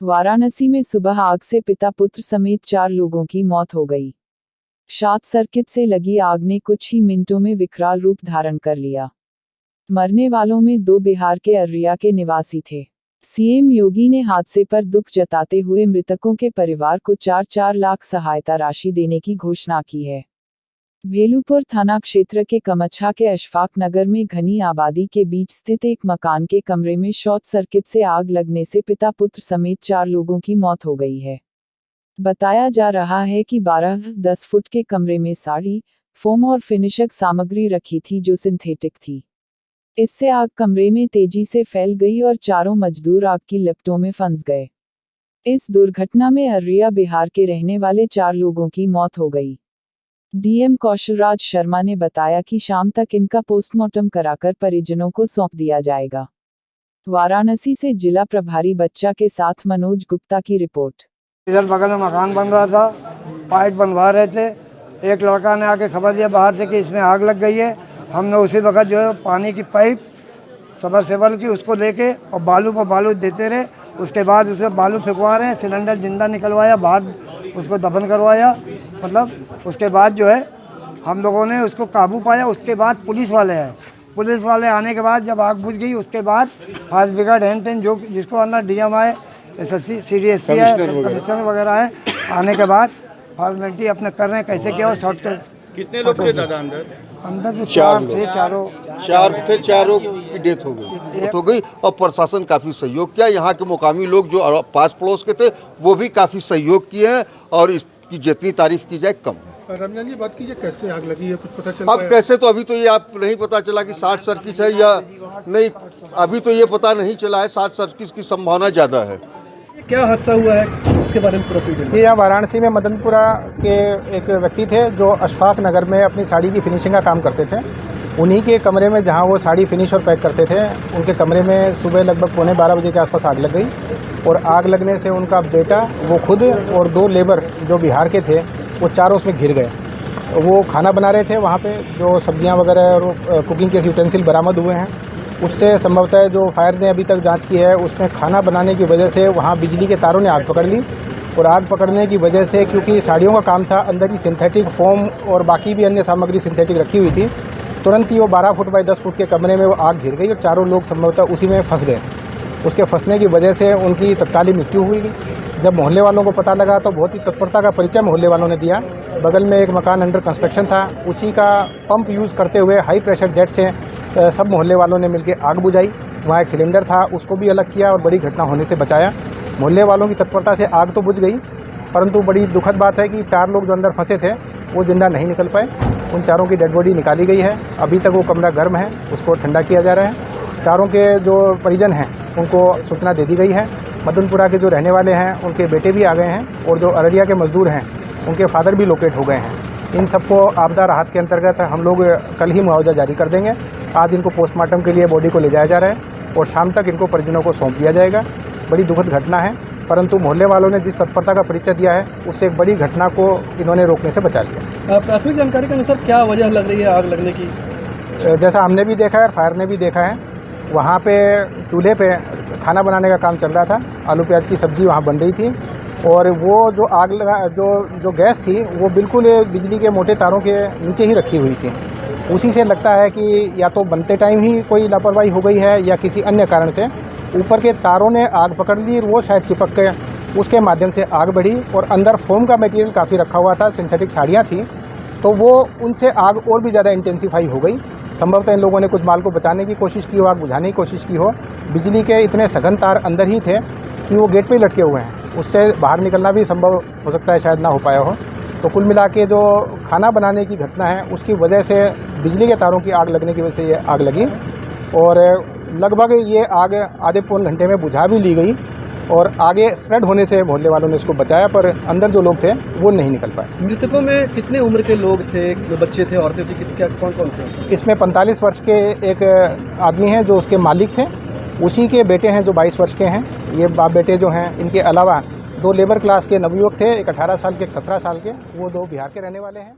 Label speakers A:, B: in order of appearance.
A: वाराणसी में सुबह आग से पिता पुत्र समेत 4 लोगों की मौत हो गई। शॉर्ट सर्किट से लगी आग ने कुछ ही मिनटों में विकराल रूप धारण कर लिया। मरने वालों में 2 बिहार के अररिया के निवासी थे। सीएम योगी ने हादसे पर दुख जताते हुए मृतकों के परिवार को 4-4 लाख सहायता राशि देने की घोषणा की है। भेलूपुर थाना क्षेत्र के कमच्छा के अशफाक नगर में घनी आबादी के बीच स्थित एक मकान के कमरे में शॉर्ट सर्किट से आग लगने से पिता पुत्र समेत 4 लोगों की मौत हो गई है। बताया जा रहा है कि 12-10 फुट के कमरे में साड़ी, फोम और फिनिशक सामग्री रखी थी जो सिंथेटिक थी। इससे आग कमरे में तेजी से फैल गई और चारों मजदूर आग की लपटों में फंस गए। इस दुर्घटना में अररिया बिहार के रहने वाले 4 लोगों की मौत हो गई। डीएम कौशलराज शर्मा ने बताया कि शाम तक इनका पोस्टमार्टम कराकर परिजनों को सौंप दिया जाएगा। वाराणसी से जिला प्रभारी बच्चा के साथ मनोज गुप्ता की रिपोर्ट।
B: इधर बगल में मकान बन रहा था, पाइप बनवा रहे थे। एक लड़का ने आके खबर दिया बाहर से कि इसमें आग लग गई है। हमने उसी वक्त जो है पानी की पाइप सबमर्सिबल की उसको लेके और बालू पर बालू देते रहे। उसके बाद उसे बालू फेंकवा रहे हैं, सिलेंडर जिंदा निकलवाया, बाहर उसको दफन करवाया। मतलब उसके बाद जो है हम लोगों ने उसको काबू पाया। उसके बाद पुलिस वाले आए। पुलिस वाले आने के बाद जब आग बुझ गई उसके बाद फायर ब्रिगेड हैन जो जिसको अंदर डीएम आए, एसएससी सीडीएसपी है, कमिश्नर वगैरह है, आने के बाद फॉर्मेलिटी अपने कर रहे हैं कैसे क्या हो। शॉर्ट
C: कितने लोग थे दादा अंदर?
B: अंदर तो 4 थे,
D: चारों की डेथ हो गई और प्रशासन काफ़ी सहयोग किया। यहाँ के मुकामी लोग जो पास पड़ोस के थे वो भी काफ़ी सहयोग किए हैं और इसकी जितनी तारीफ की जाए कम।
C: रमजान जी, बात कीजिए कैसे आग लगी है, कुछ पता चला?
D: अब कैसे तो अभी तो ये आप नहीं पता चला कि शॉर्ट सर्किट है या नहीं, अभी तो ये पता नहीं चला है। शॉर्ट सर्किट की संभावना ज़्यादा है।
C: क्या हादसा हुआ है इसके बारे में पूरा?
E: ये यहाँ वाराणसी में मदनपुरा के एक व्यक्ति थे जो अशफाक नगर में अपनी साड़ी की फिनिशिंग का काम करते थे। उन्हीं के कमरे में जहाँ वो साड़ी फिनिश और पैक करते थे, उनके कमरे में सुबह लगभग 12:15 बजे के आसपास आग लग गई। और आग लगने से उनका बेटा, वो खुद और 2 लेबर जो बिहार के थे, वो चारों उसमें घिर गए। वो खाना बना रहे थे, वहाँ पे जो सब्जियाँ वगैरह और कुकिंग के यूटेंसिल बरामद हुए हैं। उससे संभवतः जो फायर ने अभी तक जांच की है उसमें खाना बनाने की वजह से वहाँ बिजली के तारों ने आग पकड़ ली। और आग पकड़ने की वजह से, क्योंकि साड़ियों का काम था, अंदर ही सिंथेटिक फोम और बाकी भी अन्य सामग्री सिंथेटिक रखी हुई थी। तुरंत ही वो 12 फुट बाई 10 फुट के कमरे में वो आग घिर गई और चारों लोग संभवतः उसी में फंस गए। उसके फंसने की वजह से उनकी तत्कालीन मृत्यु हुई। जब मोहल्ले वालों को पता लगा तो बहुत ही तत्परता का परिचय मोहल्ले वालों ने दिया। बगल में एक मकान अंडर कंस्ट्रक्शन था, उसी का पंप यूज़ करते हुए हाई प्रेशर जेट से सब मोहल्ले वालों ने मिलकर आग बुझाई। वहाँ एक सिलेंडर था, उसको भी अलग किया और बड़ी घटना होने से बचाया। मोहल्ले वालों की तत्परता से आग तो बुझ गई, परंतु बड़ी दुखद बात है कि 4 लोग जो अंदर फंसे थे वो जिंदा नहीं निकल पाए। उन चारों की डेड बॉडी निकाली गई है। अभी तक वो कमरा गर्म है, उसको ठंडा किया जा रहा है। चारों के जो परिजन हैं उनको सूचना दे दी गई है। मदनपुरा के जो रहने वाले हैं उनके बेटे भी आ गए हैं और जो अररिया के मजदूर हैं उनके फादर भी लोकेट हो गए हैं। इन सबको आपदा राहत के अंतर्गत हम लोग कल ही मुआवजा जारी कर देंगे। आज इनको पोस्टमार्टम के लिए बॉडी को ले जाया जा रहा है और शाम तक इनको परिजनों को सौंप दिया जाएगा। बड़ी दुखद घटना है, परंतु मोहल्ले वालों ने जिस तत्परता का परिचय दिया है उससे एक बड़ी घटना को इन्होंने रोकने से बचा लिया।
C: प्राथमिक जानकारी के अनुसार क्या वजह लग रही है आग लगने की?
E: जैसा हमने भी देखा है और फायर ने भी देखा है, वहाँ पे चूल्हे पे खाना बनाने का काम चल रहा था। आलू प्याज की सब्ज़ी वहाँ बन रही थी और वो जो आग लगा जो गैस थी वो बिल्कुल बिजली के मोटे तारों के नीचे ही रखी हुई थी। उसी से लगता है कि या तो बनते टाइम ही कोई लापरवाही हो गई है या किसी अन्य कारण से ऊपर के तारों ने आग पकड़ ली और वो शायद चिपक के उसके माध्यम से आग बढ़ी। और अंदर फोम का मटेरियल काफ़ी रखा हुआ था, सिंथेटिक साड़ियाँ थी, तो वो उनसे आग और भी ज़्यादा इंटेंसीफाई हो गई। संभवतः इन लोगों ने कुछ माल को बचाने की कोशिश की हो, आग बुझाने की कोशिश की हो। बिजली के इतने सघन तार अंदर ही थे कि वो गेट पे ही लटके हुए हैं, उससे बाहर निकलना भी संभव हो सकता है शायद ना हो पाया हो। तो कुल मिला के जो खाना बनाने की घटना है उसकी वजह से बिजली के तारों की आग लगने की वजह से ये आग लगी और लगभग ये आग आधे पौन घंटे में बुझा भी ली गई और आगे स्प्रेड होने से मोहल्ले वालों ने इसको बचाया, पर अंदर जो लोग थे वो नहीं निकल पाए।
C: मृतकों में कितने उम्र के लोग थे? जो बच्चे थे, औरतें थी, क्या कौन थे?
E: इसमें 45 वर्ष के एक आदमी हैं जो उसके मालिक थे, उसी के बेटे हैं जो 22 वर्ष के हैं। ये बाप बेटे जो हैं, इनके अलावा 2 लेबर क्लास के नवयुवक थे, एक 18 साल के, एक 17 साल के, वो 2 बिहार के रहने वाले हैं।